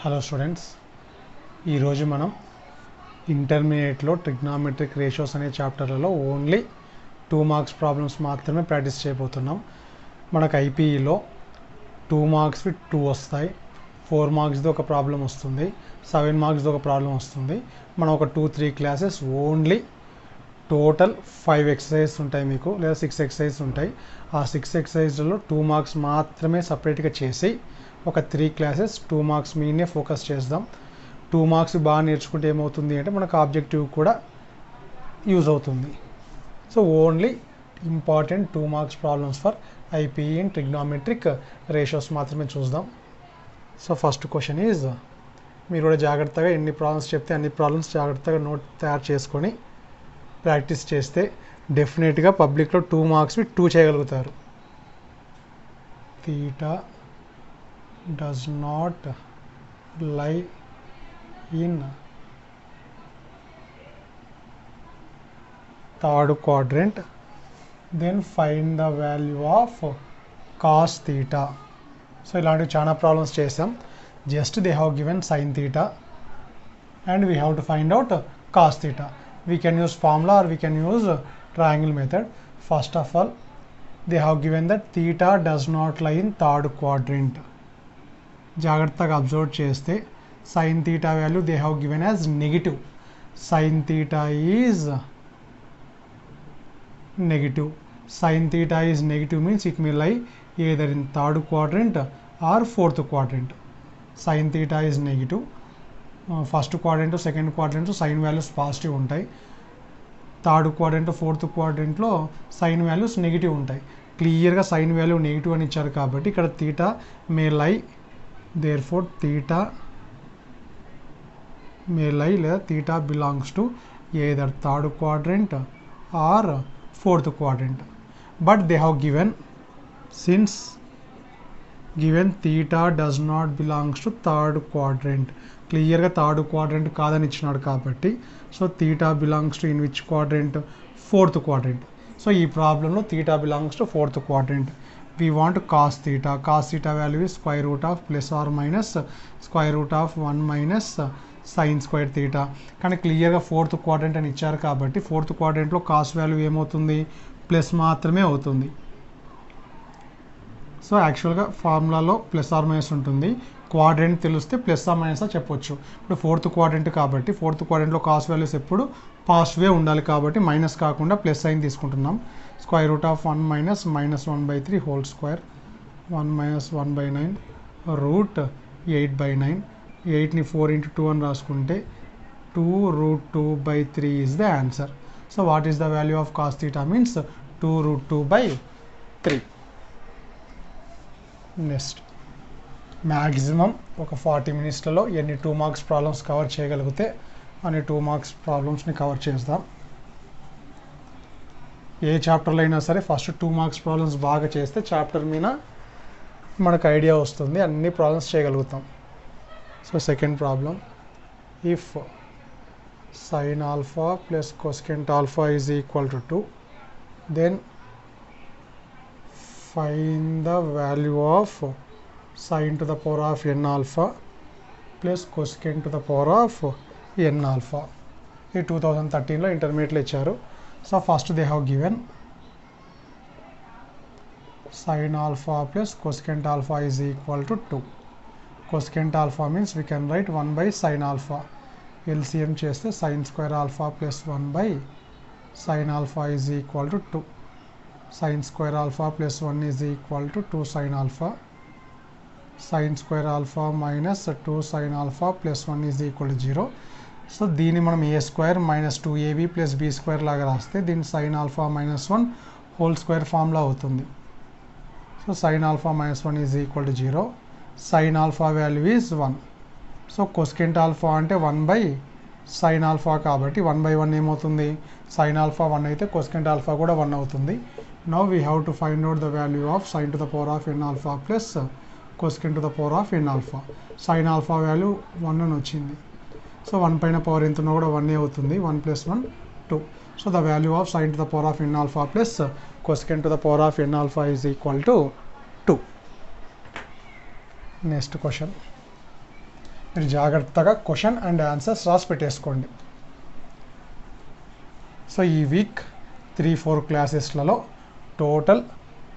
Hello students, ఈరోజు మనం ఇంటర్మీడియట్లో ట్రిగ్నామెట్రిక్ రేషియోస్ అనే చాప్టర్లలో ఓన్లీ 2 మార్క్స్ ప్రాబ్లమ్స్ మాత్రమే ప్రాక్టీస్ చేయబోతున్నాం. మనకు ఐపీఈలో 2 మార్క్స్వి 2 వస్తాయి, 4 మార్క్స్ది ఒక ప్రాబ్లం వస్తుంది, 7 మార్క్స్ది ఒక ప్రాబ్లం వస్తుంది. మనం ఒక 2-3 క్లాసెస్ ఓన్లీ టోటల్ 5 ఎక్సర్సైజెస్ ఉంటాయి మీకు, లేదా 6 ఎక్సర్సైజెస్ ఉంటాయి. ఆ 6 ఎక్సర్సైజ్లలో 2 మార్క్స్ మాత్రమే సపరేట్గా చేసి ఒక 3 క్లాసెస్ 2 మార్క్స్ మీదనే ఫోకస్ చేద్దాం. 2 మార్క్స్ బాగా నేర్చుకుంటే ఏమవుతుంది అంటే మనకు ఆబ్జెక్టివ్ కూడా యూజ్ అవుతుంది. So only important 2 marks problems for IPE in trigonometric ratios మాత్రమే చూద్దాం. సో ఫస్ట్ క్వశ్చన్ ఈజ్, మీరు కూడా జాగ్రత్తగా ఎన్ని ప్రాబ్లమ్స్ చెప్తే అన్ని ప్రాబ్లమ్స్ జాగ్రత్తగా నోట్ తయారు చేసుకొని ప్రాక్టీస్ చేస్తే డెఫినెట్గా పబ్లిక్లో 2 మార్క్స్వి 2 చేయగలుగుతారు. Theta does not lie in third quadrant, then find the value of cos theta. So ఇలాంటివి చాలా ప్రాబ్లమ్స్ చేసాం. Just they have given sin theta and we have to find out cos theta. We can use formula or we can use triangle method. First of all, they have given that theta does not lie in third quadrant. జాగ్రత్తగా observe చేస్తే sin theta value they have given as negative. sin theta is negative. sin theta is negative means it may lie either in third quadrant or fourth quadrant. sin theta is negative. First quadrant second quadrant sine values positive ఉంటాయి, third quadrant fourth క్వాడ్రంట్లో sine values negative ఉంటాయి. క్లియర్గా sign value negative అని ఇచ్చారు కాబట్టి ఇక్కడ theta మే లై, therefore theta may lie లేదా theta belongs to either third quadrant or fourth quadrant. But they have given, since given theta does not belongs to third quadrant, క్లియర్గా third quadrant కాదని ఇచ్చినాడు కాబట్టి so theta belongs to in which quadrant, fourth quadrant. So ఈ ప్రాబ్లంలో theta belongs to fourth quadrant. We want cos theta. Cos theta value is square root of plus or minus square root of 1 minus sin square theta. కానీ క్లియర్గా fourth quadrant అని ఇచ్చారు కాబట్టి fourth క్వాడ్రంట్లో cos value ఏమవుతుంది, plus మాత్రమే అవుతుంది. So యాక్చువల్గా ఫార్ములాలో ప్లస్ ఆర్ మైనస్ ఉంటుంది, క్వాడ్రంట్ తెలిస్తే ప్లస్ ఆర్ మైనస్ చెప్పొచ్చు. ఇప్పుడు ఫోర్త్ క్వాడ్రంట్ కాబట్టి ఫోర్త్ క్వాడ్రంట్లో కాస్ వాల్యూస్ ఎప్పుడు పాజిటివే ఉండాలి కాబట్టి మైనస్ కాకుండా ప్లస్ సైన్ తీసుకుంటున్నాం. Square root of 1 minus -1/3 whole square, 1 minus 1/9 root 8/9. 8ని 4 × 2 అని రాసుకుంటే 2√2/3 is the answer. So what is the value of cos theta means 2√2/3. Next, maximum ఒక 40 మినిట్స్లలో ఎన్ని 2 మార్క్స్ ప్రాబ్లమ్స్ కవర్ చేయగలిగితే అన్ని 2 మార్క్స్ ప్రాబ్లమ్స్ని కవర్ చేద్దాం. ఏ చాప్టర్లో అయినా సరే ఫస్ట్ 2 మార్క్స్ ప్రాబ్లమ్స్ బాగా చేస్తే చాప్టర్ మీద మనకు ఐడియా వస్తుంది, అన్ని ప్రాబ్లమ్స్ చేయగలుగుతాం. So second problem, if sin alpha plus cosecant alpha is equal to 2, then find the value of sin to the power of n alpha plus cosecant to the power of n alpha. ఈ 2013లో ఇంటర్మీడియట్లో ఇచ్చారు. So first they have given sin alpha plus cosecant alpha is equal to 2. Cosecant alpha means we can write 1 by sin alpha. LCM చేస్తే sin square alpha plus 1 by sin alpha is equal to 2. Sin square alpha plus 1 is equal to 2 sin alpha. Sin square alpha minus 2 sin alpha plus 1 is equal to 0. So దీన్ని మనం a² - 2ab + b² లాగా రాస్తే దీన్ని sin alpha - 1 whole square formula అవుతుంది. So sin alpha - 1 is equal to 0. sin alpha value is 1. So cosecant alpha అంటే 1 by sin alpha కాబట్టి 1/1 ఏమవుతుంది, sin alpha 1 అయితే cosecant alpha కూడా 1 అవుతుంది. Now we have to find out the value of sin to the power of n alpha plus cosecant to the power of n alpha. sin alpha value 1 అని వచ్చింది. So 1 పైన power ఎంత ఉన్నా కూడా 1 అవుతుంది, 1 + 1 2. So the value of sin to the power of n alpha plus cosecant to the power of n alpha is equal to 2. Next question, మీరు జాగ్రత్తగా question and answers రాసి పెట్టేసుకోండి. సో ఈ వీక్ 3-4 క్లాసెస్లలో టోటల్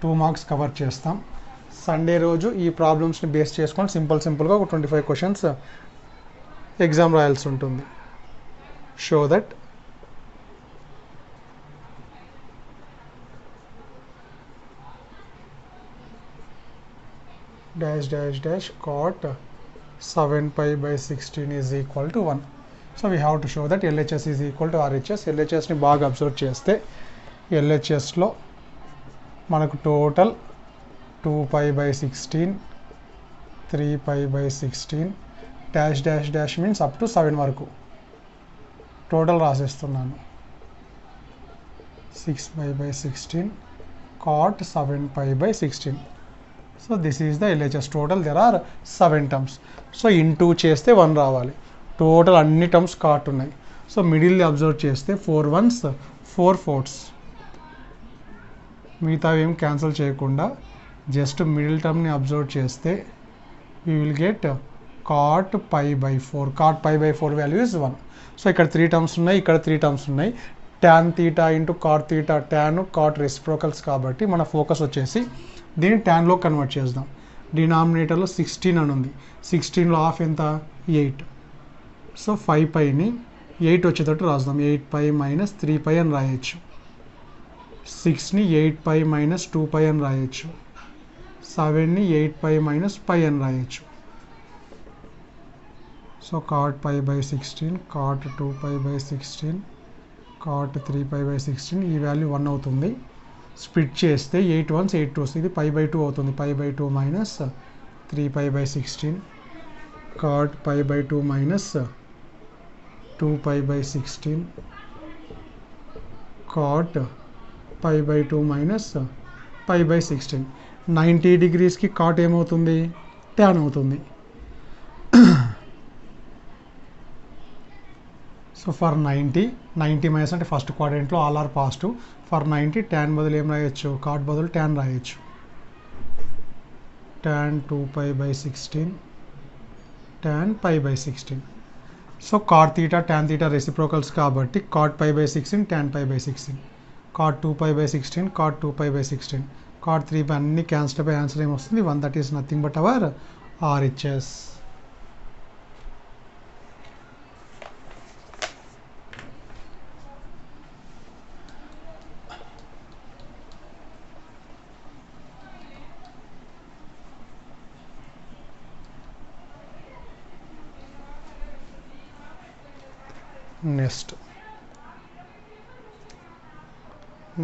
2 మార్క్స్ కవర్ చేస్తాం. Sunday రోజు ఈ ప్రాబ్లమ్స్ని base చేసుకొని సింపుల్గా ఒక 25 క్వశ్చన్స్ ఎగ్జామ్ రాయాల్సి ఉంటుంది. Show that dash dash dash cot 7 pi by 16 is equal to 1. So we have to show that LHS is equal to RHS. LHS ని బాగా అబ్జర్వ్ చేస్తే LHSలో మనకు total 2 pi by 16, 3 pi by 16, dash dash dash means up to 7 వరకు total రాసేస్తున్నాను. 6 pi by 16 cot 7 pi by 16. So this is the LHS. Total there are 7 terms. So into చేస్తే 1 రావాలి. Total అన్ని terms cot ఉన్నాయి. So middle observe చేస్తే 4 1s 4 4s. మిగతా ఏం cancel చేయకుండా just middle టర్మ్ని observe చేస్తే we will get cot pi by 4. Cot pi by 4 value is 1. So ఇక్కడ 3 టర్మ్స్ ఉన్నాయి, ఇక్కడ 3 టర్మ్స్ ఉన్నాయి. tan theta into cot theta, tan cot reciprocals కాబట్టి మన ఫోకస్ వచ్చేసి దీన్ని ట్యాన్లో కన్వర్ట్ చేద్దాం. డినామినేటర్లో 16 అని ఉంది. 16లో హాఫ్ ఎంత 8. సో 5 పైని 8 వచ్చేటట్టు రాద్దాం. 8 పై మైనస్ 3 పై అని రాయొచ్చు. 6ని 8 పై మైనస్ 2 పై అని రాయొచ్చు. 7ని 8 పై మైనస్ పై అని రాయొచ్చు. So cot pi by 16, cot 2 pi by 16, cot 3 pi by 16 ఈ వాల్యూ 1 అవుతుంది. స్ప్లిట్ చేస్తే 8 1s 8 2s ఇది pi by 2 అవుతుంది. pi by 2 minus 3 pi by 16 cot pi by 2 minus 2 pi by 16 cot pi by 2 minus pi by 16. 90 డిగ్రీస్కి cot ఏమవుతుంది tan అవుతుంది. So for 90 minus అంటే first క్వాడ్రంట్లో all are positive. For 90 tan బదులు ఏం రాయొచ్చు, cot బదులు tan రాయొచ్చు. tan 2 pi by 16 tan pi by 16. So cot theta tan theta reciprocals కాబట్టి cot pi by 16 tan pi by 16, cot 2 pi by 16 cot 2 pi by 16, cot 3 pi అన్ని cancel by answer ఏమొస్తుంది 1. That is nothing but hour RHS.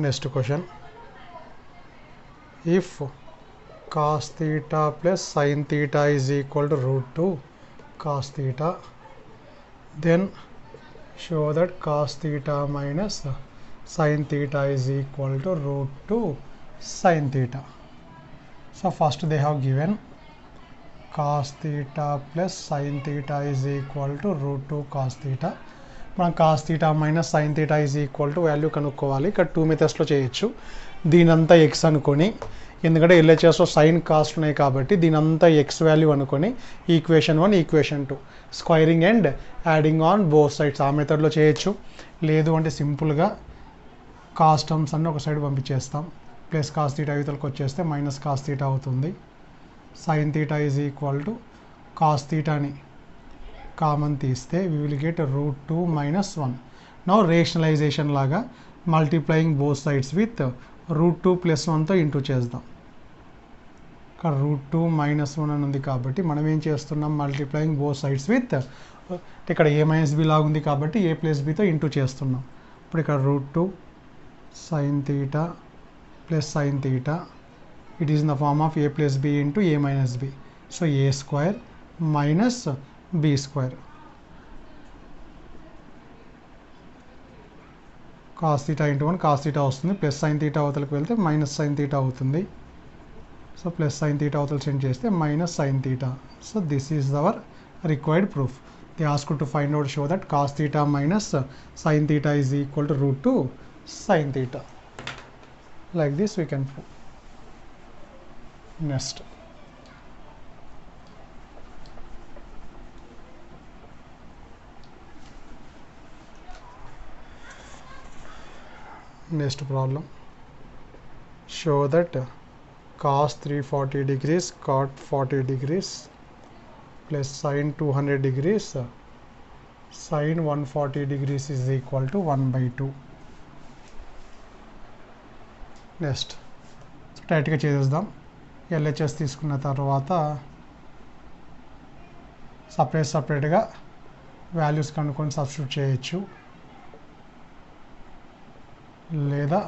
Next question. If cos theta plus sin theta is equal to root 2 cos theta, then show that cos theta minus sin theta is equal to root 2 sin theta. So first they have given cos theta plus sin theta is equal to root 2 cos theta. మనం cos theta minus sign theta is equal to value కనుక్కోవాలి. ఇక్కడ 2 మెథడ్స్లో చేయొచ్చు. దీనంతా X అనుకొని, ఎందుకంటే ఎల్హెచ్ఎస్లో sign cost ఉన్నాయి కాబట్టి దీనంతా X value అనుకొని equation 1 equation 2 squaring and adding on both sides ఆ మెథడ్లో చేయొచ్చు. లేదు అంటే సింపుల్గా కాస్ టర్మ్స్ అన్నీ ఒక సైడ్ పంపించేస్తాం. ప్లస్ కాస్ థీటా యువతలకు వచ్చేస్తే మైనస్ కాస్ థీటా అవుతుంది. Sine theta is equal to cos థీటాని కామన్ తీస్తే we will get root 2 minus 1. Now rationalisation లాగా multiplying both sides with root 2 plus 1తో ఇంటూ చేద్దాం. ఇక్కడ root 2 minus 1 అని ఉంది కాబట్టి మనం ఏం చేస్తున్నాం, మల్టిప్లయింగ్ బోత్ సైడ్స్ విత్, ఇక్కడ a మైనస్ బి లాగా ఉంది కాబట్టి a ప్లస్ బితో ఇంటూ చేస్తున్నాం. ఇప్పుడు ఇక్కడ root 2 sin theta plus sin theta, it is in the form of a plus b into a minus b. So a square minus b square. cos theta into 1 cos theta వస్తుంది. Plus sin theta అవతలకు వెళ్తే minus sin theta అవుతుంది. So plus sin theta అవతలు change చేస్తే minus sin theta. So this is our required proof. They ask to find out show that cos theta minus sin theta is equal to root 2 sin theta. Like this we can prove. Next. Next problem. Show that cos 340 degrees cot 40 degrees plus sin 200 degrees sin 140 degrees is equal to 1 by 2. Next డైరెక్ట్గా చేసేద్దాం. LHS తీసుకున్న తర్వాత సపరేట్గా values కనుక్కొని substitute చేయొచ్చు, లేదా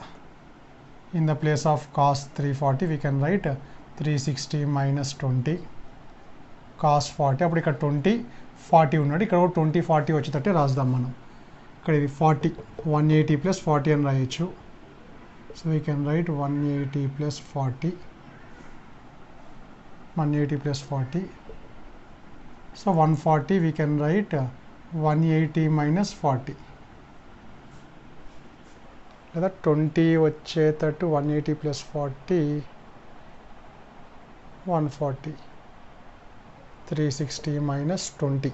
in the place of cos 340 we can write 360 minus 20 cos 40. అప్పుడు ఇక్కడ 20 40 ఉన్నాడు, ఇక్కడ 20 40 వచ్చేటట్టే రాద్దాం మనం. ఇక్కడ ఇది 40 180 plus 40 అని రాయొచ్చు. So we can write 180 plus 40 180 plus 40. So 140 we can write 180 minus 40, లేదా 20 వచ్చేటట్టు 180 plus 40 140 360 minus 20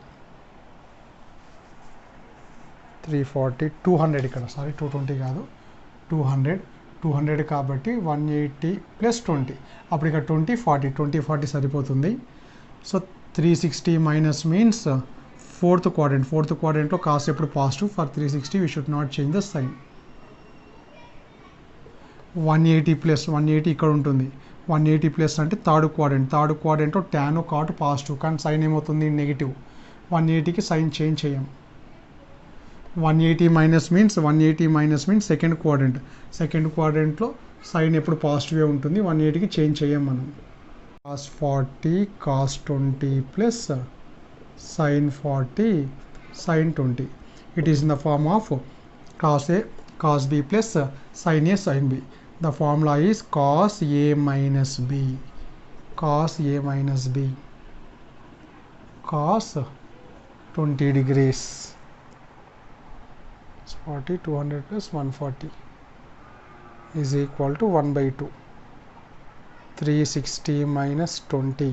340 200 ఇక్కడ సారీ 220 కాదు 200 కాబట్టి 180 plus 20 అప్పుడు ఇక్కడ 20 40 సరిపోతుంది. సో 360 మైనస్ మీన్స్ ఫోర్త్ క్వాడ్రంట్లో కాస్ట్ ఎప్పుడు positive. For 360 we should not change the sign. 180 plus 180 ఇక్కడ ఉంటుంది. 180 ప్లస్ అంటే థర్డ్ క్వాడ్రంట్లో టాన్ కాట్ పాజిటివ్, కానీ సైన్ ఏమవుతుంది నెగిటివ్. 180కి సైన్ చేంజ్ చేయం. 180 మైనస్ మీన్స్ సెకండ్ క్వాడ్రంట్లో సైన్ ఎప్పుడు పాజిటివే ఉంటుంది. 180కి చేంజ్ చేయం మనం. cos 40 cos 20 plus sin 40 sin 20. It is in the form of cos A cos B plus sin A sin B. The formula is cos A minus B cos 20 degrees 40 200 plus 140 is equal to 1 by 2. 360 minus 20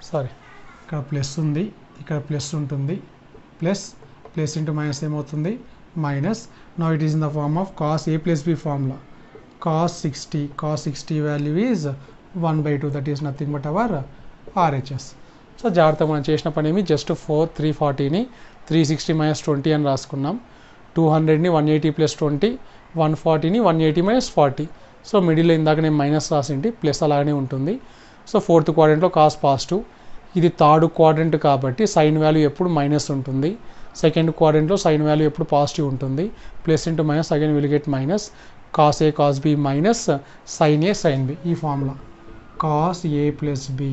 sorry ఇక్కడ plus ఉంది, ఇక్కడ plus ఉంటుంది. Plus into minus ఏమవుతుంది minus. Now it is in the form of cos A plus B formula. Cos 60 value is 1 by 2, that is nothing but our RHS. So జాగ్రత్త మనం చేసిన పని ఏమి జస్ట్ 340ని 360 minus 20 అని రాసుకున్నాం. 200ని 180 plus 20 140ని 180 minus 40. సో మిడిల్లో ఇందాక నేను మైనస్ రాసింటి, ప్లస్ అలానే ఉంటుంది. సో ఫోర్త్ క్వాడ్రంట్లో కాస్ పాజిటివ్, ఇది థర్డ్ క్వాడ్రంట్ కాబట్టి సైన్ వాల్యూ ఎప్పుడు మైనస్ ఉంటుంది. సెకండ్ క్వాడ్రంట్లో సైన్ వాల్యూ ఎప్పుడు పాజిటివ్ ఉంటుంది. Plus into minus again will get minus. Cos A cos B minus sine A sine B. ఈ formula cos A plus B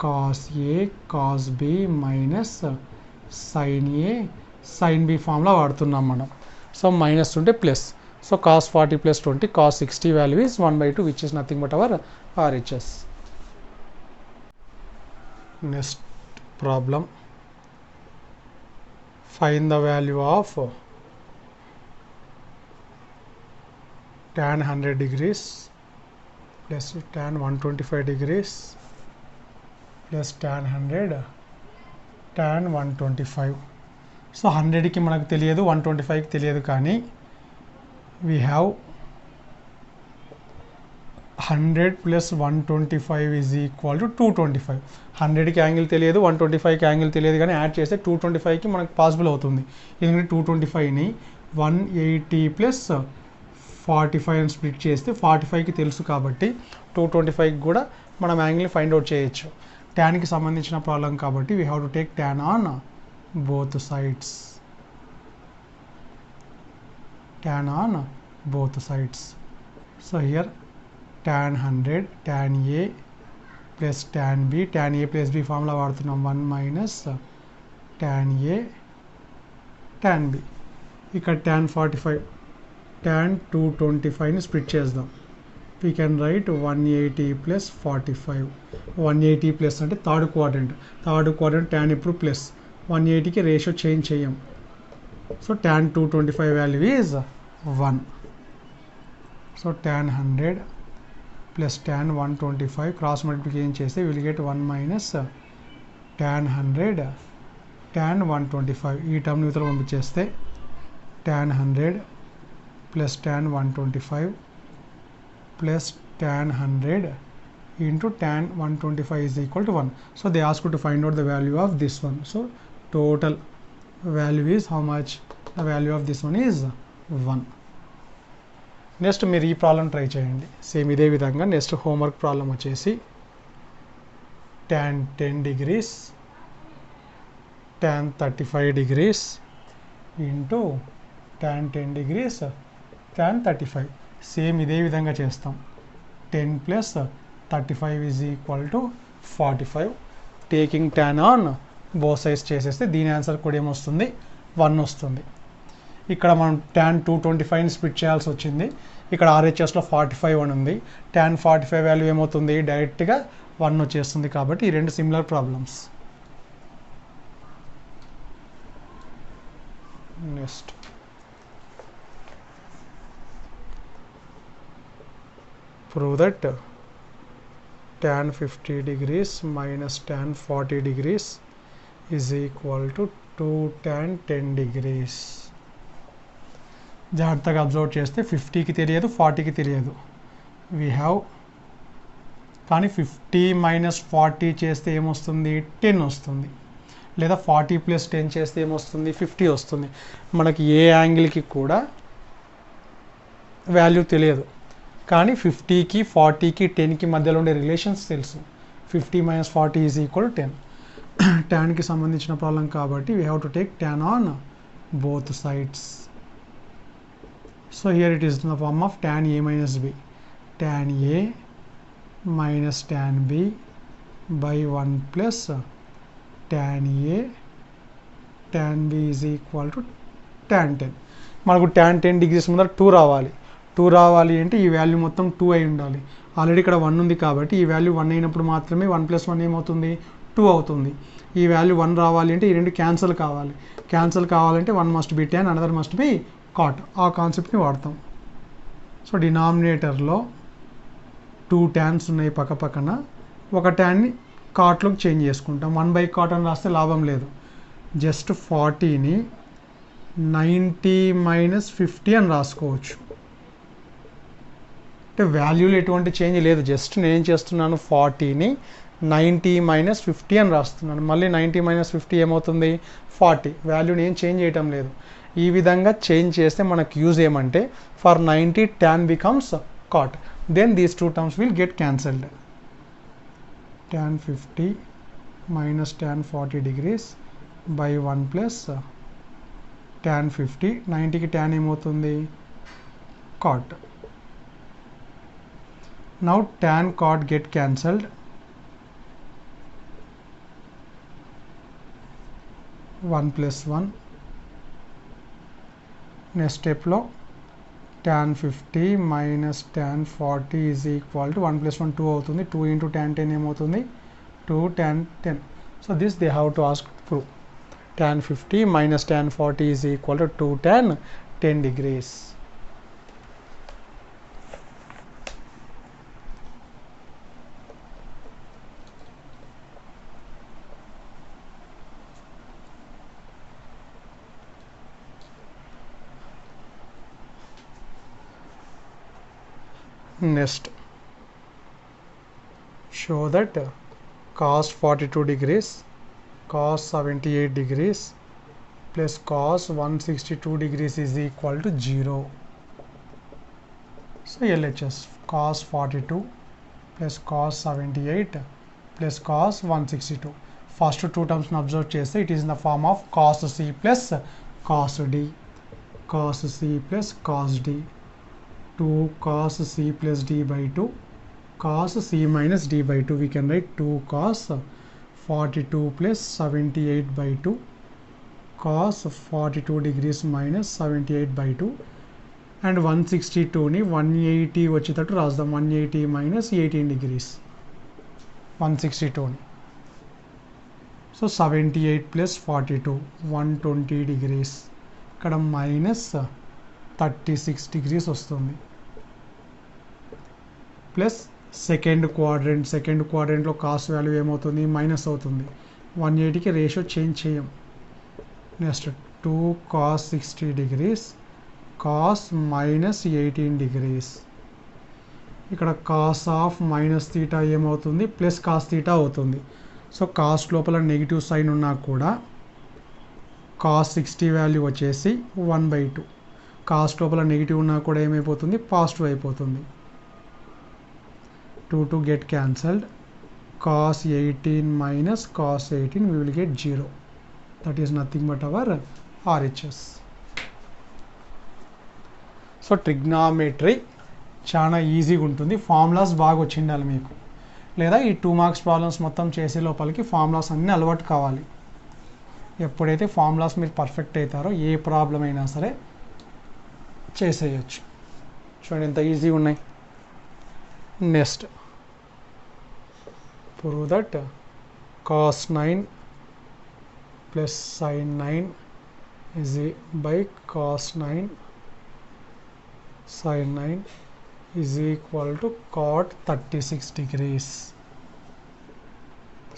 cos A cos B minus sine A sine B formula వాడుతున్నాం మనం. So minus ఉంటే plus. So cos 40 plus 20 cos 60 value is 1 by 2, which is nothing but our RHS. Next problem. Find the value of tan 100 degrees plus tan 125 degrees plus tan 100 tan 125. So 100కి మనకు తెలియదు, 125కి తెలియదు, కానీ we have 100 plus 125 is equal to 225. 100కి angle తెలియదు, 125కి angle తెలియదు, కానీ add చేస్తే 225కి మనకు possible అవుతుంది. ఎందుకంటే 225ని 180 ప్లస్ 45 అని స్ప్లిట్ చేస్తే 45కి తెలుసు కాబట్టి 225కి కూడా మనం యాంగిల్ని ఫైండ్ అవుట్ చేయొచ్చు. ట్యాన్కి సంబంధించిన ప్రాబ్లం కాబట్టి we have to take tan on both sides. Tan on both sides. So here tan 100 tan A plus tan B, tan A plus B formula వాడుతున్నాం. 1 minus tan A tan B. ఇక్కడ tan 45 tan 225ని split చేద్దాం. We can write 180 plus 45. 180 plus అంటే third quadrant tan ఎప్పుడు plus. 180కి ratio change చేయం. So tan 225 value is 1. So tan 100 plus tan 125 cross multiplication చేస్తే we will get 1 minus tan 100 tan 125. ఈ term ని ఇతర పంపించేస్తే tan 100 plus tan 125 plus tan 100 into tan 125 is equal to 1. So they ask you to find out the value of this one. So total value is how much? The value of this one is 1. Next మీరు ఈ problem try చేయండి. Same ఇదే విధంగా next homework problem వచ్చేసి tan 10 degrees tan 35 degrees into tan 10 degrees tan 35. Same ఇదే విధంగా చేస్తాం. 10 plus 35 is equal to 45. Taking tan on both sides చేసేస్తే దీని ఆన్సర్ కూడా ఏమొస్తుంది? 1 వస్తుంది. ఇక్కడ మనం tan 225ని స్ప్లిట్ చేయాల్సి వచ్చింది. ఇక్కడ RHSలో 45 అని ఉంది. tan 45 వాల్యూ ఏమవుతుంది? డైరెక్ట్గా 1 వచ్చేస్తుంది. కాబట్టి ఈ రెండు similar problems. Next prove that tan 50 degrees minus tan 40 degrees is equal to 2 tan 10 degrees. జాగ్రత్తగా అబ్జర్వ్ చేస్తే 50కి తెలియదు, 40కి తెలియదు. వీ హ్యావ్ కానీ 50 మైనస్ 40 చేస్తే ఏమొస్తుంది? 10 వస్తుంది. లేదా 40 ప్లస్ 10 చేస్తే ఏమొస్తుంది? 50 వస్తుంది. మనకి ఏ యాంగిల్కి కూడా వాల్యూ తెలియదు, కానీ 50కి 40కి 10కి మధ్యలో ఉండే రిలేషన్స్ తెలుసు. 50 మైనస్ 40 ఈజ్ ఈక్వల్ 10. ట్యాన్కి సంబంధించిన ప్రాబ్లం కాబట్టి we have to take tan on both sides. So here it is in the form of tan a minus b. tan a minus tan b by 1 plus tan a tan b is equal to tan 10. మనకు tan 10 degrees ముందర 2 రావాలి. 2 రావాలి అంటే ఈ value మొత్తం 2 అయి ఉండాలి. Already ఇక్కడ 1 ఉంది కాబట్టి ఈ వాల్యూ 1 అయినప్పుడు మాత్రమే 1 + 1 ఏమవుతుంది? 2 అవుతుంది. ఈ వాల్యూ 1 రావాలి అంటే ఈ రెండు క్యాన్సిల్ కావాలి. క్యాన్సిల్ కావాలంటే 1 must be tan, another must be cot. ఆ కాన్సెప్ట్ని వాడతాం. సో డినామినేటర్లో 2 tans ఉన్నాయి పక్క పక్కన. ఒక ట్యాన్ని కాట్లోకి చేంజ్ చేసుకుంటాం. 1/cot అని రాస్తే లాభం లేదు. జస్ట్ 40ని 90 మైనస్ 50 అని రాసుకోవచ్చు. అంటే వాల్యూలో ఎటువంటి చేంజ్ లేదు. జస్ట్ నేను చేస్తున్నాను 40ని 90 మైనస్ 50 అని రాస్తున్నాను. మళ్ళీ 90 మైనస్ 50 ఏమవుతుంది? 40. వాల్యూని ఏం చేంజ్ చేయటం లేదు. ఈ విధంగా చేంజ్ చేస్తే మనకు యూజ్ ఏమంటే for 90 tan becomes cot. Then these two terms will get cancelled. Tan 50 minus tan 40 degrees by 1 plus tan 50. 90కి tan ఏమవుతుంది? cot. Now tan cot get cancelled. 1 plus 1. Next స్టెప్లో tan 50 minus tan 40 is equal to 1 + 1 2 అవుతుంది. 2 into tan 10 ఏమవుతుంది? 2 tan 10. So this they have to ask prove. tan 50 minus tan 40 is equal to 2 tan 10 degrees. Next, show that cos 42 degrees, cos 78 degrees plus cos 162 degrees is equal to 0. So LHS cos 42 plus cos 78 plus cos 162. First two terms observe cheste, it is in the form of cos C plus cos D. Cos C plus cos D. 2 cos C plus D by 2 cos C minus D by 2. We can write 2 cos 42 plus 78 by 2 cos 42 degrees minus 78 by 2 and 162ని 180 వచ్చేటట్టు రాద్దాం. 180 minus 18 degrees 162ని. So 78 plus 42 120 degrees. ఇక్కడ minus 36 degrees వస్తుంది. Plus second క్వాడ్రెంట్లో cos value ఏమవుతుంది? Minus అవుతుంది. 180కి రేషియో చేంజ్ చేయం. Next 2 cos 60 degrees cos minus 18 degrees. ఇక్కడ కాస్ ఆఫ్ మైనస్ థీటా ఏమవుతుంది, ప్లస్ కాస్ థీటా అవుతుంది. సో కాస్ లోపల నెగిటివ్ సైన్ ఉన్నా కూడా కాస్ 60 వాల్యూ వచ్చేసి 1/2. కాస్ లోపల నెగిటివ్ ఉన్నా కూడా ఏమైపోతుంది, పాజిటివ్ అయిపోతుంది. 2 get cancelled. Cos 18 minus cos 18, we will get 0. That is nothing but our RHS. So trigonometry చాలా ఈజీగా ఉంటుంది. ఫార్ములాస్ బాగా వచ్చిండాలి మీకు, లేదా ఈ 2 మార్క్స్ ప్రాబ్లమ్స్ మొత్తం చేసే లోపలికి ఫార్ములాస్ అన్నీ అలవాటు కావాలి. ఎప్పుడైతే ఫార్ములాస్ మీరు పర్ఫెక్ట్ అవుతారో ఏ ప్రాబ్లం అయినా సరే చేసేయచ్చు. చూడండి ఎంత ఈజీగా ఉన్నాయి. Next, prove that cos 9 plus sin 9 is by cos 9 sin 9 is equal to cot 36 degrees.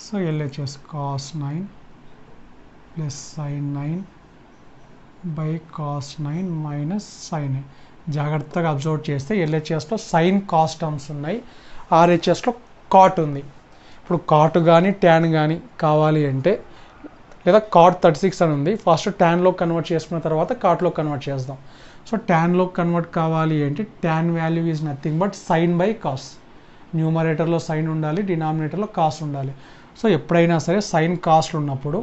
So LHS cos 9 plus sin 9 by cos 9 minus sin 9. జాగ్రత్తగా అబ్జర్వ్ చేస్తే ఎల్హెచ్ఎస్లో సైన్ కాస్ టర్మ్స్ ఉన్నాయి, ఆర్హెచ్ఎస్లో కాట్ ఉంది. ఇప్పుడు కాట్ కానీ ట్యాన్ కానీ కావాలి అంటే, లేదా కాట్ 36 అని ఉంది, ఫస్ట్ ట్యాన్లో కన్వర్ట్ చేసుకున్న తర్వాత కాట్లో కన్వర్ట్ చేద్దాం. సో ట్యాన్లో కన్వర్ట్ కావాలి అంటే tan value is nothing but sine by cos. న్యూమరేటర్లో సైన్ ఉండాలి, డినామినేటర్లో కాస్ ఉండాలి. సో ఎప్పుడైనా సరే సైన్ కాస్ట్లు ఉన్నప్పుడు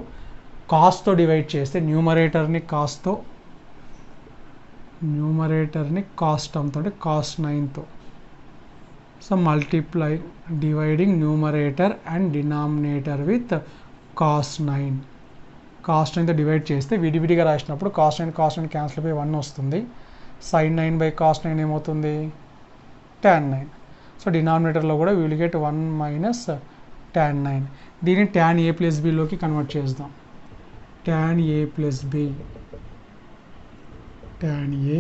కాస్తో డివైడ్ చేస్తే న్యూమరేటర్ని కాస్తో, న్యూమరేటర్ని కాస్ టర్మ్తో అంటే కాస్ 9తో. So multiply dividing numerator and denominator with cos 9. Cos 9తో డివైడ్ చేస్తే విడివిడిగా రాసినప్పుడు కాస్ 9 క్యాన్సిల్ బై 1 వస్తుంది. సైన్ 9 బై కాస్ 9 ఏమవుతుంది, ట్యాన్ 9. సో డినామినేటర్లో కూడా విల్ గెట్ 1 మైనస్ ట్యాన్ 9. దీన్ని ట్యాన్ ఏ ప్లస్ బిలోకి కన్వర్ట్ చేద్దాం. Tan A plus B, tan A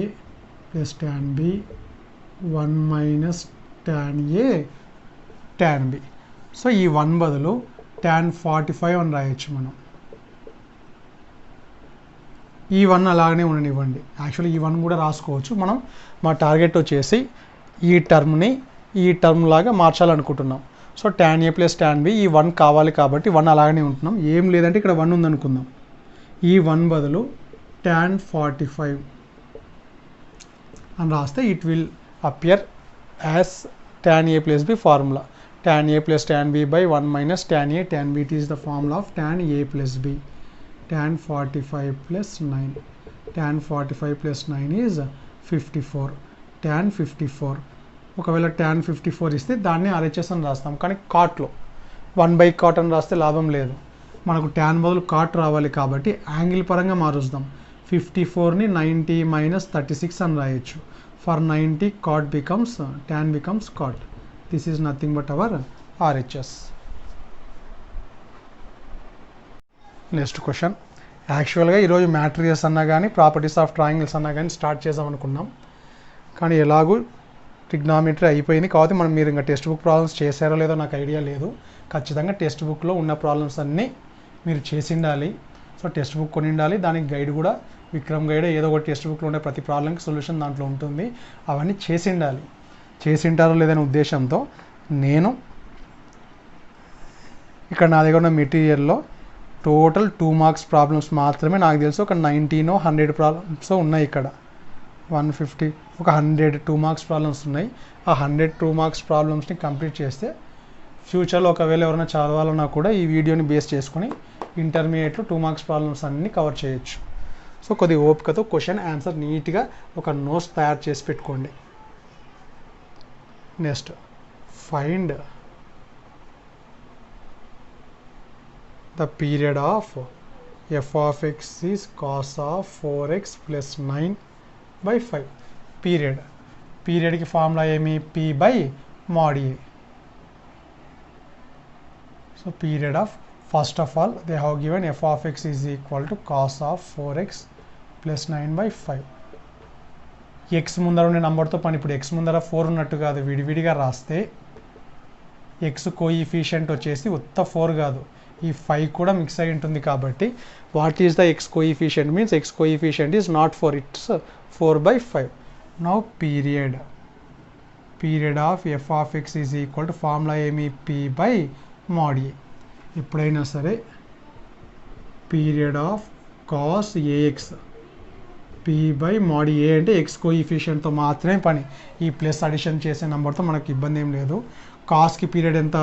plus tan B 1 minus tan A tan B. So ఈ 1 బదులు tan 45 అని రాయొచ్చు మనం. ఈ 1 అలాగనే ఉండనివ్వండి. యాక్చువల్లీ ఈ 1 కూడా రాసుకోవచ్చు. మనం మా టార్గెట్ వచ్చేసి ఈ టర్మ్ని ఈ టర్మ్ లాగా మార్చాలనుకుంటున్నాం. So tan A plus tan B, ఈ 1 కావాలి కాబట్టి 1 అలాగనే ఉంటున్నాం. ఏం లేదంటే ఇక్కడ 1 ఉందనుకుందాం. ఈ 1 బదులు ట్యాన్ 45 అని రాస్తే it will appear as tan a plus b formula. Tan a plus tan b by 1 minus tan a tan b. It is the formula of tan a plus b. Tan 45 plus 9. Tan 45 plus 9 is 54. Tan 54. ఒకవేళ tan 54 ఇస్తే దాన్ని RHS అని రాస్తాం. కానీ కాట్లో 1 by cot అని రాస్తే లాభం లేదు. మనకు tan బదులు కాట్ రావాలి కాబట్టి యాంగిల్ పరంగా మారుస్తాం. 54ని 90 minus 36 అని రాయొచ్చు. For 90 cot becomes tan becomes cot. This is nothing but our RHS. Next question. యాక్చువల్గా ఈరోజు మ్యాట్రిసెస్ అన్నా కానీ ప్రాపర్టీస్ ఆఫ్ ట్రయాంగిల్స్ అన్నా కానీ స్టార్ట్ చేద్దాం అనుకున్నాం. కానీ ఎలాగూ ట్రిగ్నామెట్రీ అయిపోయింది కాబట్టి మీరు ఇంకా టెక్స్ట్ బుక్ ప్రాబ్లమ్స్ చేశారో లేదో నాకు ఐడియా లేదు. ఖచ్చితంగా టెక్స్ట్ బుక్లో ఉన్న ప్రాబ్లమ్స్ అన్నీ మీరు చేసి ఉండాలి. సో టెక్స్ట్ బుక్ కొని ఉండాలి, దానికి గైడ్ కూడా విక్రమ్ గైడ్ ఏదో ఒక టెక్స్ట్ బుక్లో ఉండే ప్రతి ప్రాబ్లంకి సొల్యూషన్ దాంట్లో ఉంటుంది. అవన్నీ చేసి ఉండాలి. చేసి ఉంటారో లేదనే ఉద్దేశంతో నేను ఇక్కడ నా దగ్గర ఉన్న మెటీరియల్లో టోటల్ 2 మార్క్స్ ప్రాబ్లమ్స్ మాత్రమే నాకు తెలుసు ఒక 90 100 ప్రాబ్లమ్స్ ఉన్నాయి. ఇక్కడ 150 ఒక 100 2 మార్క్స్ ప్రాబ్లమ్స్ ఉన్నాయి. ఆ 100 2 మార్క్స్ ప్రాబ్లమ్స్ని కంప్లీట్ చేస్తే ఫ్యూచర్లో ఒకవేళ ఎవరైనా చదవాలన్నా కూడా ఈ వీడియోని బేస్ చేసుకొని ఇంటర్మీడియట్లో 2 మార్క్స్ ప్రాబ్లమ్స్ అన్నీ కవర్ చేయొచ్చు. సో కొద్ది ఓపికతో క్వశ్చన్ ఆన్సర్ నీట్గా ఒక నోట్స్ తయారు చేసి పెట్టుకోండి. Next, find the period of f of x is cos of 4x plus 9 by 5. పీరియడ్కి formula ఏమి, p by mod a. So period of, first of all they have given f of x is equal to cos of 4x plus 9 by 5. x ముందర ఉండే నెంబర్తో పని. ఇప్పుడు x ముందర 4 ఉన్నట్టు కాదు, విడివిడిగా రాస్తే ఎక్స్ కోఎఫిషియంట్ వచ్చేసి ఉత్త 4 కాదు, ఈ 5 కూడా మిక్స్ అయి ఉంటుంది. కాబట్టి what is the X coefficient means X coefficient is not 4, it's 4/5. Now period of F of X is equal to formula ఏమి p/mod a. ఎప్పుడైనా సరే period of cos A X p/mod a అంటే ఎక్స్ కోఎఫిషియంట్తో మాత్రమే పని. ఈ ప్లస్ అడిషన్ చేసే నెంబర్తో మనకు ఇబ్బంది ఏం లేదు. కాస్కి పీరియడ్ ఎంత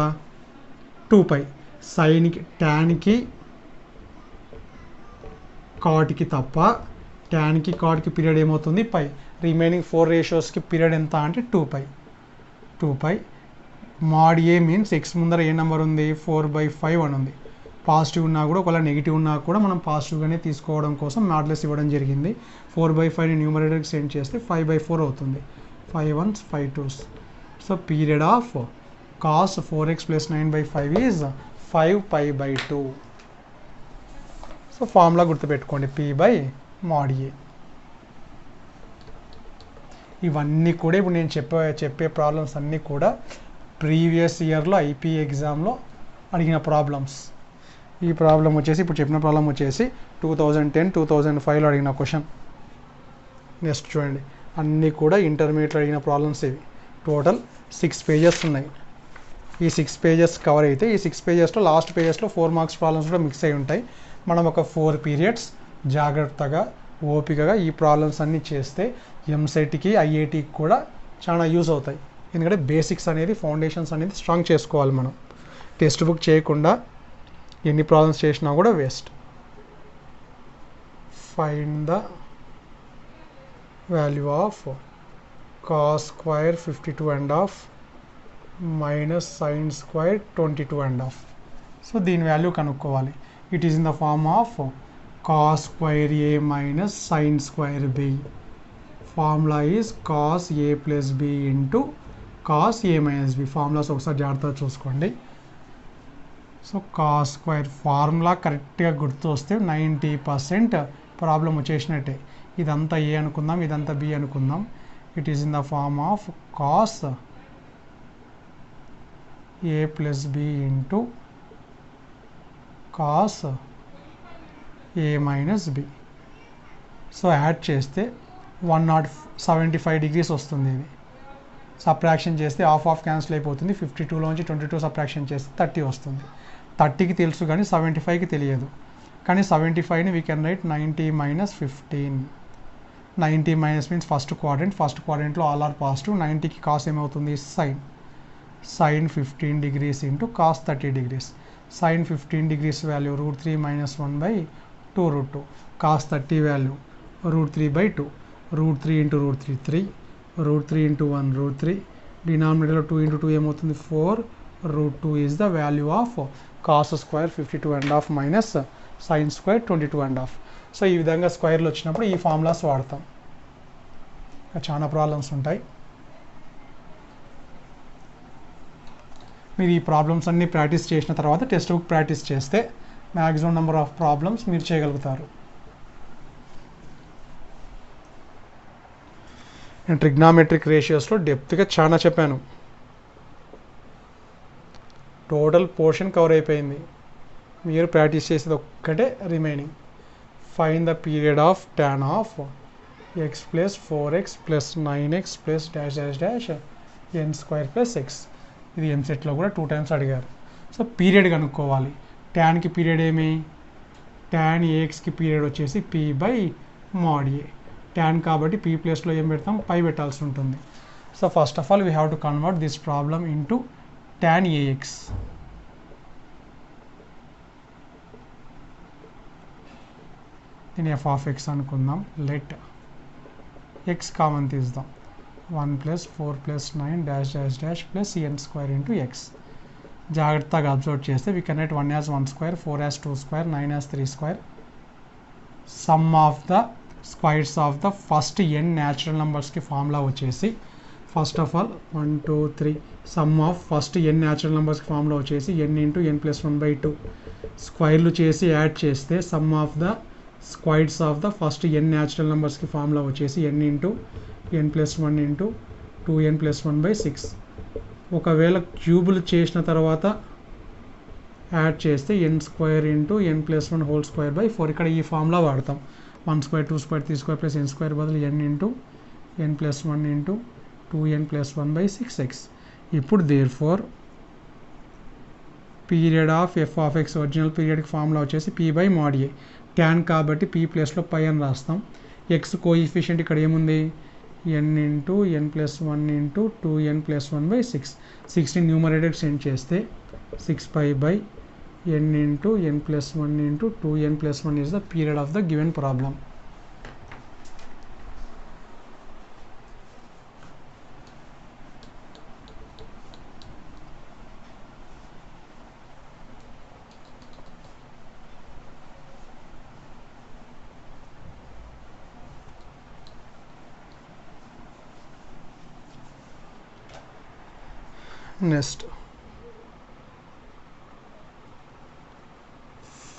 2π, సైన్కి ట్యాన్కి కాట్కి తప్ప ట్యాన్కి కాట్కి పీరియడ్ ఏమవుతుంది π. రిమైనింగ్ 4 రేషియోస్కి పీరియడ్ ఎంత అంటే 2π. mod a మీన్స్ ఎక్స్ ముందర ఏ నెంబర్ ఉంది 4/5 అని ఉంది. పాజిటివ్ ఉన్నా కూడా ఒకవేళ నెగిటివ్ ఉన్నా కూడా మనం పాజిటివ్గానే తీసుకోవడం కోసం మాడ్లెస్ ఇవ్వడం జరిగింది. 4/5ని న్యూమరేటర్కి సెండ్ చేస్తే 5/4 అవుతుంది. 5 1s 5 2s. So period of cos 4x + 9/5 is 5π/2. So formula గుర్తుపెట్టుకోండి p/mod a. ఇవన్నీ కూడా ఇప్పుడు నేను చెప్పే ప్రాబ్లమ్స్ అన్నీ కూడా ప్రీవియస్ ఇయర్లో ఐపీ ఎగ్జామ్లో అడిగిన ప్రాబ్లమ్స్. ఈ ప్రాబ్లం వచ్చేసి ఇప్పుడు చెప్పిన ప్రాబ్లం వచ్చేసి 2010 2005లో అడిగిన క్వశ్చన్. నెక్స్ట్ చూడండి, అన్నీ కూడా ఇంటర్మీడియట్లో అడిగిన ప్రాబ్లమ్స్ ఇవి. టోటల్ 6 పేజెస్ ఉన్నాయి. ఈ 6 పేజెస్ కవర్ అయితే ఈ 6 పేజెస్లో లాస్ట్ పేజెస్లో 4 మార్క్స్ ప్రాబ్లమ్స్ కూడా మిక్స్ అయి ఉంటాయి. మనం ఒక 4 పీరియడ్స్ జాగ్రత్తగా ఓపికగా ఈ ప్రాబ్లమ్స్ అన్నీ చేస్తే ఎంసెట్కి ఐఐటికి కూడా చాలా యూజ్ అవుతాయి. ఎందుకంటే బేసిక్స్ అనేది ఫౌండేషన్స్ అనేది స్ట్రాంగ్ చేసుకోవాలి. మనం టెక్స్ట్ బుక్ చేయకుండా ఎన్ని ప్రాబ్లమ్స్ చేసినా కూడా waste. Find the value of cos square 52.5 minus sin square 22.5. So దీని వాల్యూ కనుక్కోవాలి. It is in the form of cos square a minus sin square b. Formula is cos a plus b into cos a minus b. Formulas ఒకసారి జాగ్రత్తగా చూసుకోండి. So cos square formula కరెక్ట్గా గుర్తు వస్తే 90% problem వచ్చేసినట్టే. ఇదంతా ఏ అనుకుందాం, ఇదంతా బి అనుకుందాం. It is in the form of cos a plus b into cos a minus b. So add చేస్తే 175 degrees వస్తుంది. ఇది సబ్ట్రాక్షన్ చేస్తే హాఫ్ క్యాన్సిల్ అయిపోతుంది. 52లోంచి 22 సబ్ట్రాక్షన్ చేస్తే 30 వస్తుంది. 30కి తెలుసు కానీ 75కి తెలియదు. కానీ 75ని we can write 90 - 15. 90 minus means first క్వాడ్రంట్లో ఆల్ ఆర్ పాజిటివ్. 90కి కాస్ ఏమవుతుంది sine 15 degrees into cos 30 degrees. Sine 15 degrees value √3 - 1/2 √2. Cos 30 value √3/2. √3 × √3 3. √3 × 1 √3. డినామినేటర్లో 2 × 2 ఏమవుతుంది 4. √2 is the value of cos square 52.5 minus sin square 22.5. So ఈ విధంగా స్క్వేర్లు వచ్చినప్పుడు ఈ ఫార్ములాస్ వాడతాం. చాలా ప్రాబ్లమ్స్ ఉంటాయి. మీరు ఈ ప్రాబ్లమ్స్ అన్నీ ప్రాక్టీస్ చేసిన తర్వాత టెక్స్ట్ బుక్ ప్రాక్టీస్ చేస్తే మ్యాక్సిమం నెంబర్ ఆఫ్ ప్రాబ్లమ్స్ మీరు చేయగలుగుతారు. నేను ట్రిగ్నామెట్రిక్ రేషియోస్లో డెప్త్గా చాలా చెప్పాను. టోటల్ పోర్షన్ కవర్ అయిపోయింది. మీరు ప్రాక్టీస్ చేసేది ఒక్కటే remaining. Find the period of tan of x + 4x + 9x -- n² + x. ఇది ఎంసెట్లో కూడా 2 times అడిగారు. సో పీరియడ్ కనుక్కోవాలి. ట్యాన్కి పీరియడ్ ఏమి tan axకి పీరియడ్ వచ్చేసి p/mod a. ట్యాన్ కాబట్టి p ప్లేస్లో ఏం పెడతాం పై పెట్టాల్సి ఉంటుంది. So first of all we have to convert this problem into tan ax. దీని f of x అనుకుందాం. లెట్ x కామన్ తీద్దాం. 1 + 4 + 9 -- n² × x. జాగ్రత్తగా అబ్జర్వ్ చేస్తే we can right 1 as 1², 4 as 2², 9 as 3². Some of the squares of the first n natural నెంబర్స్కి formula వచ్చేసి first of all 1 2 3 some of first n natural నెంబర్స్కి formula వచ్చేసి n × n + 1/2. స్క్వైర్లు చేసి add చేస్తే some of the squares of the first n natural నెంబర్స్కి formula వచ్చేసి n × n + 1 × 2n + 1/6. ఒకవేళ క్యూబులు చేసిన తర్వాత యాడ్ చేస్తే n square into n plus 1 whole square by 4. ఇక్కడ ఈ ఫార్ములా వాడతాం. 1 square 2 square 3 square plus n square బదులు n into n plus 1 into 2n plus 1 by 6x. ఇప్పుడు therefore period of F of x original పీరియడ్కి formula వచ్చేసి p by mod a. Tan కాబట్టి p ప్లస్లో పై అని రాస్తాం. X coefficient ఇక్కడ ఏముంది, n into n plus 1 into 2n plus 1 by 6. 6ని న్యూమరేటర్కి సెండ్ చేస్తే 6 by n into n plus 1 into 2n plus 1 is the period of the given problem. Next,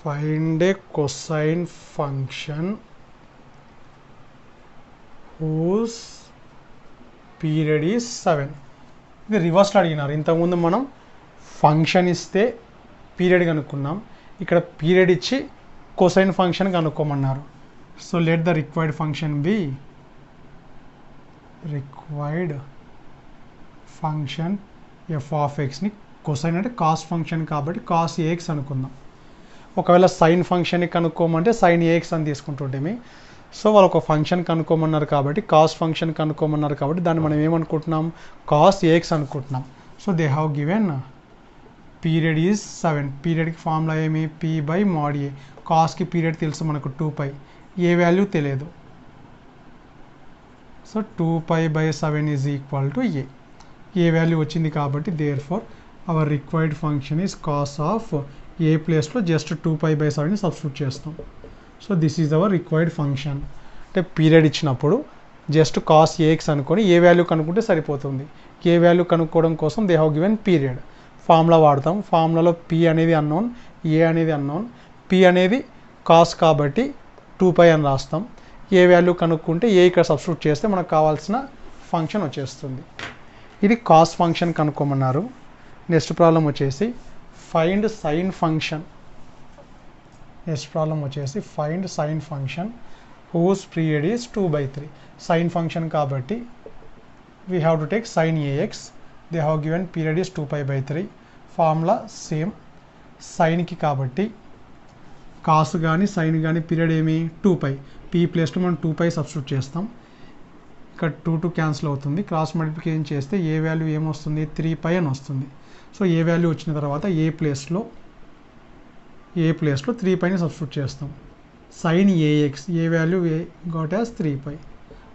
find a cosine function whose period is 7. ఇది రివర్స్లో అడిగినారు. ఇంతకుముందు మనం function ఇస్తే period కనుక్కున్నాం. ఇక్కడ పీరియడ్ ఇచ్చి కొసైన్ ఫంక్షన్ కనుక్కోమన్నారు. So let the required function be required function f of ఎక్స్ని కొసైన్ అంటే కాస్ ఫంక్షన్ కాబట్టి కాస్ ఏఎక్స్ అనుకుందాం. ఒకవేళ సైన్ ఫంక్షన్ని కనుక్కోమంటే సైన్ ఏఎక్స్ అని తీసుకుంటుంటేమి. సో వాళ్ళు ఒక ఫంక్షన్ కనుక్కోమన్నారు కాబట్టి కాస్ ఫంక్షన్ కనుక్కోమన్నారు కాబట్టి దాన్ని మనం ఏమనుకుంటున్నాం, కాస్ ఏఎక్స్ అనుకుంటున్నాం. So they have given period is 7. పీరియడ్కి ఫార్ములా ఏమి, పీ బై mod a. కాస్కి పీరియడ్ తెలుసు మనకు 2π, ఏ వాల్యూ తెలియదు. So 2π by 7 is equal to a. A value వచ్చింది కాబట్టి therefore our required function is cos of a ప్లేస్లో just 2π by 7ని సబ్స్టిట్యూట్ చేస్తాం. So this is our required function. అంటే పీరియడ్ ఇచ్చినప్పుడు జస్ట్ కాస్ ఏఎక్స్ అనుకొని ఏ value కనుక్కుంటే సరిపోతుంది. ఏ వాల్యూ కనుక్కోవడం కోసం they have given period. Formula వాడతాం. ఫార్ములాలో పి అనేది అన్నోన్, ఏ అనేది అన్నోన్. పి అనేది కాస్ కాబట్టి 2π అని రాస్తాం. ఏ వాల్యూ కనుక్కుంటే ఏ ఇక్కడ సబ్స్టిట్యూట్ చేస్తే మనకు కావాల్సిన ఫంక్షన్ వచ్చేస్తుంది. ఇది కాస్ ఫంక్షన్ కనుక్కోమన్నారు. నెక్స్ట్ ప్రాబ్లం వచ్చేసి find sine function. Next problem వచ్చేసి find sine function whose period is 2/3. Sine function కాబట్టి we have to take sine a x. They have given period is 2π/3. Formula same. సైన్కి కాబట్టి cos కానీ sign కానీ period ఏమి 2π. P ప్లేస్లో మనం 2π సబ్స్టిట్యూట్ చేస్తాం. ఇక్కడ 2 క్యాన్సిల్ అవుతుంది. క్రాస్ మల్టిప్లికేషన్ చేస్తే ఏ వాల్యూ ఏమొస్తుంది, 3π అని వస్తుంది. సో ఏ వాల్యూ వచ్చిన తర్వాత ఏ ప్లేస్లో 3πని సబ్స్టిట్యూట్ చేస్తాం. Sine a x a value got as 3π.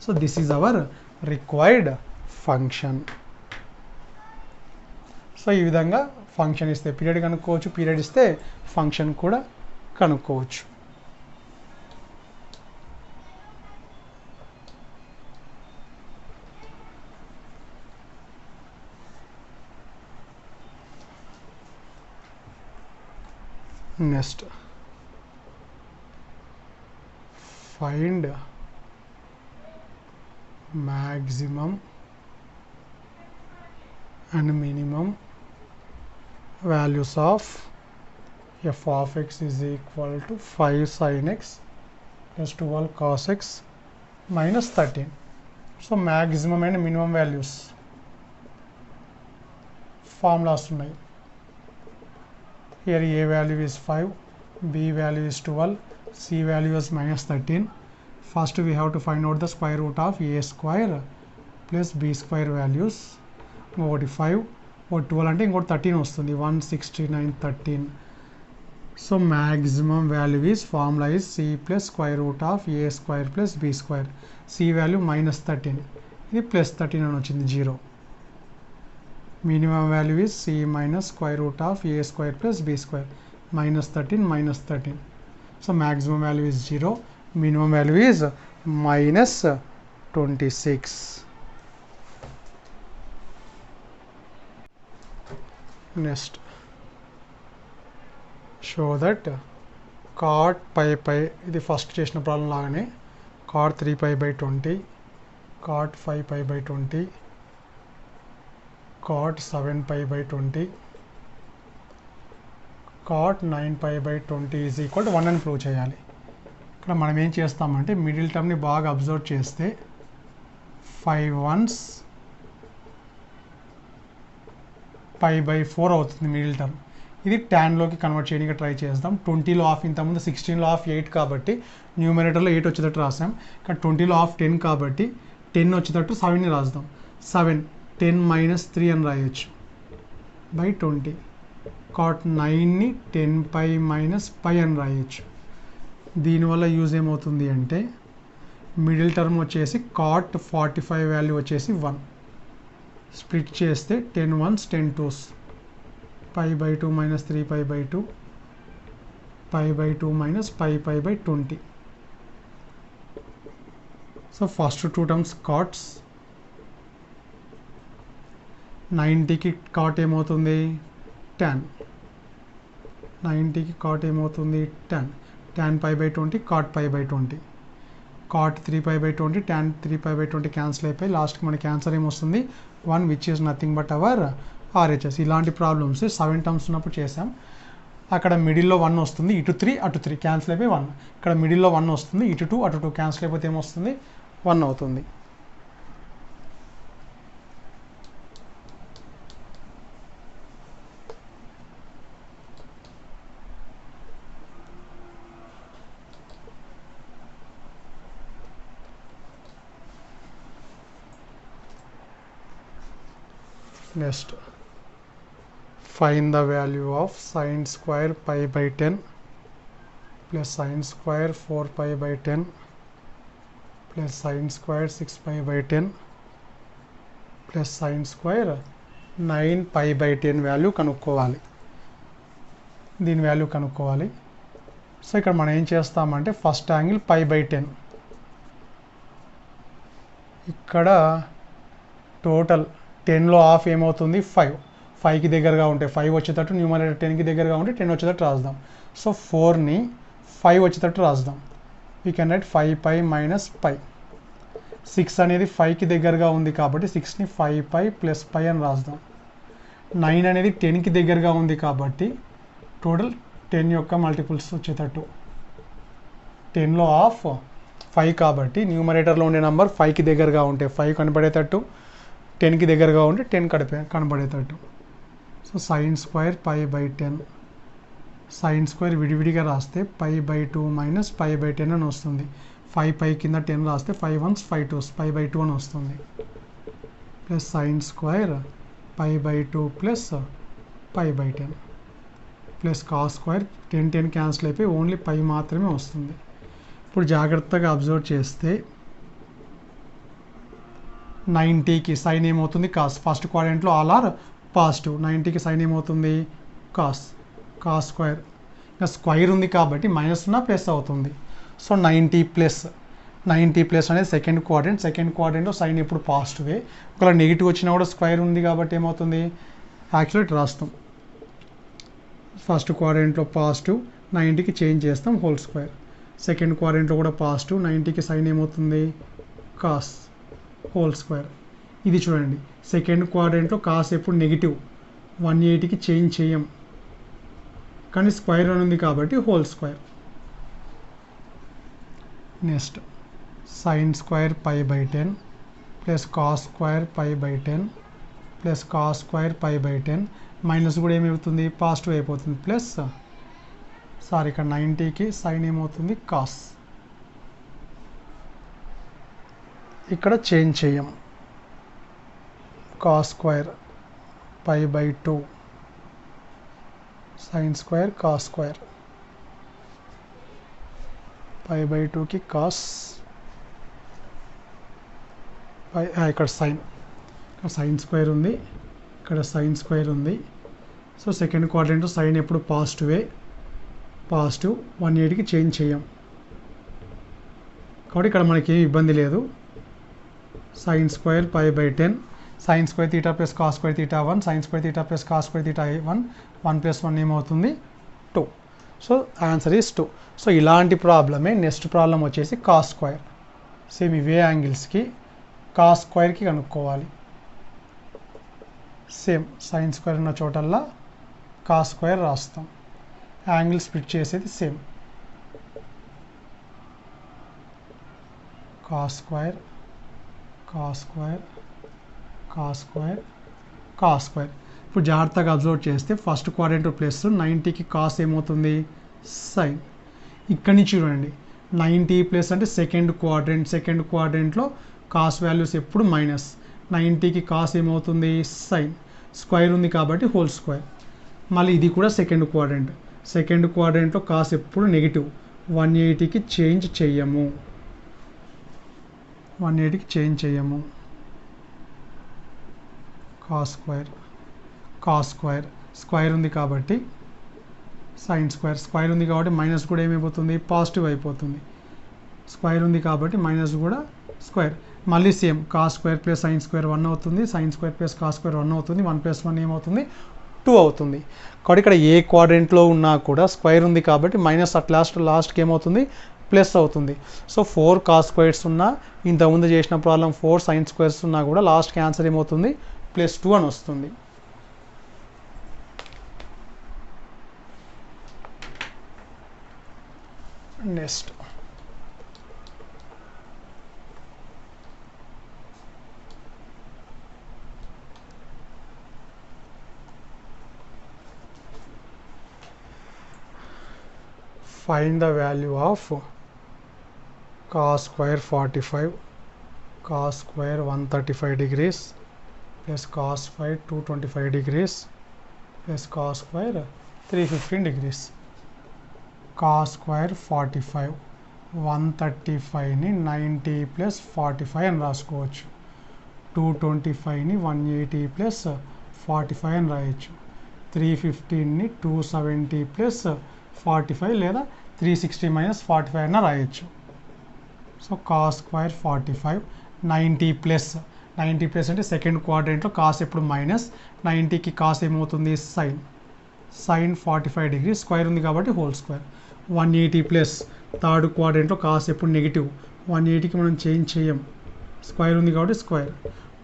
So this is our required function. So ఈ విధంగా ఫంక్షన్ ఇస్తే పీరియడ్ కనుక్కోవచ్చు, పీరియడ్ ఇస్తే ఫంక్షన్ కూడా కనుక్కోవచ్చు. Next, find maximum and minimum values of f of x is equal to 5 sin x plus 12 cos x minus 13. So maximum and minimum values formulas ఉన్నాయి. Here a value is 5, b value is 12, c value is minus 13. First we have to find out the square root of a square plus b square values. ఒకటి 5, ఒకటి 12 అంటే ఇంకోటి 13 వస్తుంది. 169 13. So maximum value is formula is c plus square root of a square plus b square. c value minus 13, ఇది plus 13 అని వచ్చింది 0. Minimum value is c minus square root of a square plus b square. Minus 13 minus 13. So maximum value is 0. Minimum value is minus 26. Next, show that cot pi ఇది first చేసిన problem లాగానే cot 3π/20, cot 5π/20, cot 7 pi by 20 cot 9 pi by 20 is equal to 1 అని prove చేయాలి. ఇక్కడ మనం ఏం చేస్తామంటే middle టర్మ్ని బాగా అబ్జర్వ్ చేస్తే 5 1s pi by 4 అవుతుంది మిడిల్ టర్మ్. ఇది ట్యాన్లోకి కన్వర్ట్ చేయడానికి ట్రై చేద్దాం. 20లో ఆఫ్ ఇంతకుముందు 16లో ఆఫ్ 8 కాబట్టి న్యూమరేటర్లో 8 వచ్చేటట్టు రాసాం. ఇక్కడ 20లో ఆఫ్ 10 కాబట్టి 10 వచ్చేటట్టు 7ని రాద్దాం. 7 10 మైనస్ 3 అని రాయొచ్చు బై 20. కాట్ 9ని 10 పై మైనస్ పై అని రాయొచ్చు. దీనివల్ల యూజ్ ఏమవుతుంది అంటే మిడిల్ టర్మ్ వచ్చేసి కాట్ 45 వాల్యూ వచ్చేసి 1. స్ప్లిట్ చేస్తే 10 1s 10 2s pi by 2 minus 3 pi by 2 pi by 2 minus pi by 20. So first two terms cots 90కి cot ఏమవుతుంది 10 90కి cot ఏమవుతుంది 10 tan pi by 20 cot pi by 20 cot 3 pi by 20 tan 3 pi by 20 cancel అయిపోయి లాస్ట్కి మనకి answer ఏమొస్తుంది 1 which is nothing but hour RHS. ఇలాంటి problems 7 terms ఉన్నప్పుడు చేసాం. అక్కడ మిడిల్లో 1 వస్తుంది, ఇటు 3 అటు 3 క్యాన్సిల్ అయిపోయి 1. ఇక్కడ మిడిల్లో 1 వస్తుంది, ఇటు 2 అటు 2 క్యాన్సిల్ అయిపోతే ఏమొస్తుంది 1 అవుతుంది. Next find the value of sin square pi by 10 plus sin square 4 pi by 10 plus sin square 6 pi by 10 plus sin square 9 pi by 10 value కనుక్కోవాలి. దీని వాల్యూ కనుక్కోవాలి. సో ఇక్కడ మనం ఏం చేస్తామంటే ఫస్ట్ యాంగిల్ pi by 10. ఇక్కడ total 10లో of ఏమవుతుంది 5కి దగ్గరగా ఉంటే 5 వచ్చేటట్టు న్యూమరేటర్ 10కి దగ్గరగా ఉంటే 10 వచ్చేటట్టు రాద్దాం. సో 4ని 5 వచ్చేటట్టు రాద్దాం. We can write 5 pi minus pi. 6 అనేది 5కి దగ్గరగా ఉంది కాబట్టి 6ని 5 పై ప్లస్ పై అని రాద్దాం. 9 అనేది 10కి దగ్గరగా ఉంది కాబట్టి టోటల్ 10 యొక్క మల్టిపుల్స్ వచ్చేటట్టు 10లో ఆఫ్ 5 కాబట్టి న్యూమరేటర్లో ఉండే నెంబర్ 5కి దగ్గరగా ఉంటే 5 కనబడేటట్టు, 10కి దగ్గరగా ఉంటే 10 కనబడేటట్టు. So sine square pi by 10, sine square విడివిడిగా రాస్తే pi by 2 minus pi by 10 అని వస్తుంది. 5 పై కింద 10 రాస్తే 5 1s 5 2s పై బై 2 అని వస్తుంది. Plus sine square pi by 2 plus pi by 10 plus cos square 10 10 cancel అయిపోయి ఓన్లీ పై మాత్రమే వస్తుంది. ఇప్పుడు జాగ్రత్తగా అబ్జర్వ్ చేస్తే 90కి సైన్ ఏమవుతుంది కాస్. ఫస్ట్ క్వాడ్రంట్లో ఆల్ ఆర్ పాజిటివ్. 90కి సైన్ ఏమవుతుంది కాస్. కాస్ స్క్వేర్ ఇంకా స్క్వేర్ ఉంది కాబట్టి మైనస్ ఉన్న ప్లస్ అవుతుంది. సో 90 ప్లస్ అనేది సెకండ్ క్వాడ్రంట్. సెకండ్ క్వాడ్రంట్లో సైన్ ఎప్పుడు పాజిటివే. ఒకవేళ నెగిటివ్ వచ్చినా కూడా స్క్వేర్ ఉంది కాబట్టి ఏమవుతుంది యాక్చువల్లీ రాస్తాం. ఫస్ట్ క్వాడ్రంట్లో పాజిటివ్ 90కి చేంజ్ చేస్తాం హోల్ స్క్వేర్. సెకండ్ క్వాడ్రంట్లో కూడా పాజిటివ్ 90కి సైన్ ఏమవుతుంది కాస్ హోల్ స్క్వేర్. ఇది చూడండి సెకండ్ క్వాడ్రంట్లో కాస్ ఎప్పుడు నెగిటివ్ 180కి చేంజ్ చేయం కానీ స్క్వేర్ అని ఉంది కాబట్టి whole square. Next sine square pi by 10 plus cos square pi by 10 plus cos square pi by 10 minus కూడా ఏమవుతుంది పాజిటివ్ అయిపోతుంది. ప్లస్ ఇక్కడ 90కి సైన్ ఏమవుతుంది కాస్. ఇక్కడ చేంజ్ చేయం. Cos square pi by 2 sine square cos square pi by 2కి cos pi. ఇక్కడ సైన్ స్క్వేర్ ఉంది, ఇక్కడ సైన్ స్క్వేర్ ఉంది. సో సెకండ్ క్వాడ్రంట్ సైన్ ఎప్పుడు పాజిటివే. పాజిటివ్ 180కి చేంజ్ చేయం కాబట్టి ఇక్కడ మనకి ఏమి ఇబ్బంది లేదు. Sine square pi by 10 sine square theta plus cos square theta 1 sine square theta plus cos square theta 1 1 plus 1 ఏమవుతుంది 2. So answer is 2. సో ఇలాంటి ప్రాబ్లమే నెక్స్ట్ ప్రాబ్లం వచ్చేసి కాస్ స్క్వేర్. సేమ్ ఇవే యాంగిల్స్కి కాస్ స్క్వేర్కి కనుక్కోవాలి. సేమ్ సైన్ స్క్వేర్ ఉన్న చోటల్లా cos square రాస్తాం. Angle split చేసేది same, cos square cos square cos square cos square. ఇప్పుడు జాగ్రత్తగా అబ్జర్వ్ చేస్తే ఫస్ట్ క్వాడ్రంట్ ప్లస్ 90కి కాస్ ఏమవుతుంది సైన్. ఇక్కడి నుంచి చూడండి 90 ప్లస్ అంటే సెకండ్ క్వాడ్రంట్లో కాస్ వాల్యూస్ ఎప్పుడు మైనస్, 90కి కాస్ ఏమవుతుంది సైన్, స్క్వేర్ ఉంది కాబట్టి హోల్ స్క్వేర్. మళ్ళీ ఇది కూడా సెకండ్ క్వాడ్రంట్లో కాస్ ఎప్పుడు నెగిటివ్, 180కి చేంజ్ చెయ్యము, 180కి చేంజ్ చెయ్యము. కాస్ స్క్వేర్ స్క్వేర్ ఉంది కాబట్టి సైన్ స్క్వేర్ ఉంది కాబట్టి మైనస్ కూడా ఏమైపోతుంది పాజిటివ్ అయిపోతుంది, స్క్వేర్ ఉంది కాబట్టి మైనస్ కూడా స్క్వేర్. మళ్ళీ same cos square plus sine square 1 అవుతుంది, sine square plus cos square 1 అవుతుంది, 1 + 1 ఏమవుతుంది 2 అవుతుంది. కాబట్టి ఇక్కడ ఏ క్వాడ్రంట్లో ఉన్నా కూడా స్క్వేర్ ఉంది కాబట్టి మైనస్ అట్ లాస్ట్కి ఏమవుతుంది ప్లస్ అవుతుంది. సో 4 కాస్ స్క్వేర్స్ ఉన్నా, ఇంతకుముందు చేసిన ప్రాబ్లం 4 సైన్ స్క్వేర్స్ ఉన్నా కూడా లాస్ట్కి ఆన్సర్ ఏమవుతుంది +2 అని వస్తుంది. Next find the value of cos square 45, cos square 135 degrees plus cos square 225 degrees plus cos square 315 degrees. Cos square 45 135ని 90 plus 45 అని రాసుకోవచ్చు, 225ని 180 plus 45 అని రాయొచ్చు, 315ని 270 plus 45 లేదా 360 minus 45 అయినా రాయొచ్చు. సో కాస్ స్క్వేర్ 45 90 ప్లస్ అంటే సెకండ్ క్వాడ్రంట్లో కాస్ ఎప్పుడు మైనస్, 90కి కాస్ ఏమవుతుంది సైన్ 45 డిగ్రీ, స్క్వేర్ ఉంది కాబట్టి హోల్ స్క్వేర్. 180 ప్లస్ థర్డ్ క్వాడ్రంట్లో కాస్ ఎప్పుడు నెగిటివ్, 180కి మనం చేంజ్ చేయం, స్క్వేర్ ఉంది కాబట్టి స్క్వేర్.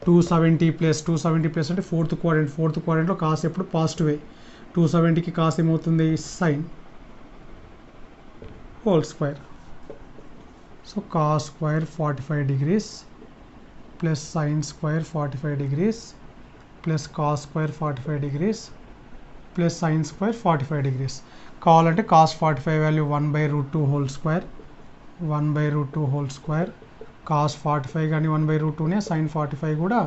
270 ప్లస్ అంటే ఫోర్త్ క్వాడ్రంట్లో కాస్ ఎప్పుడు పాజిటివే, 270కి కాస్ ఏమవుతుంది sine whole square. So cos square 45 degrees plus sine square 45 degrees plus cos square 45 degrees plus sine square 45 degrees. కావాలంటే cos 45 value 1/√2 whole square, 1/√2 whole square. Cos 45 కానీ 1/√2నే, sign 45 కూడా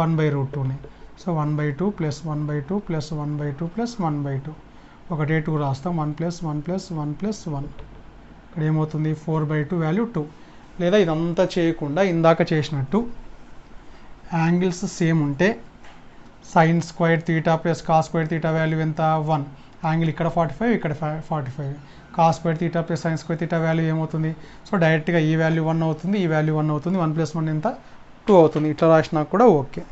1/√2నే. So 1/2 plus 1/2 plus 1/2 plus 1/2 ఒకటే 2 రాస్తాం, 1 + 1 + 1 + 1. ఇక్కడ ఏమవుతుంది 4/2 value 2. లేదా ఇదంతా చేయకుండా ఇందాక చేసినట్టు యాంగిల్స్ సేమ్ ఉంటే sign square theta plus cos square theta value ఎంత 1, యాంగిల్ ఇక్కడ 45 ఇక్కడ 45, cos square theta plus sine square theta value ఏమవుతుంది, సో డైరెక్ట్గా ఈ వాల్యూ 1 అవుతుంది, ఈ వాల్యూ 1 అవుతుంది, 1 + 1 ఎంత 2 అవుతుంది. ఇట్లా రాసినా కూడా ఓకే.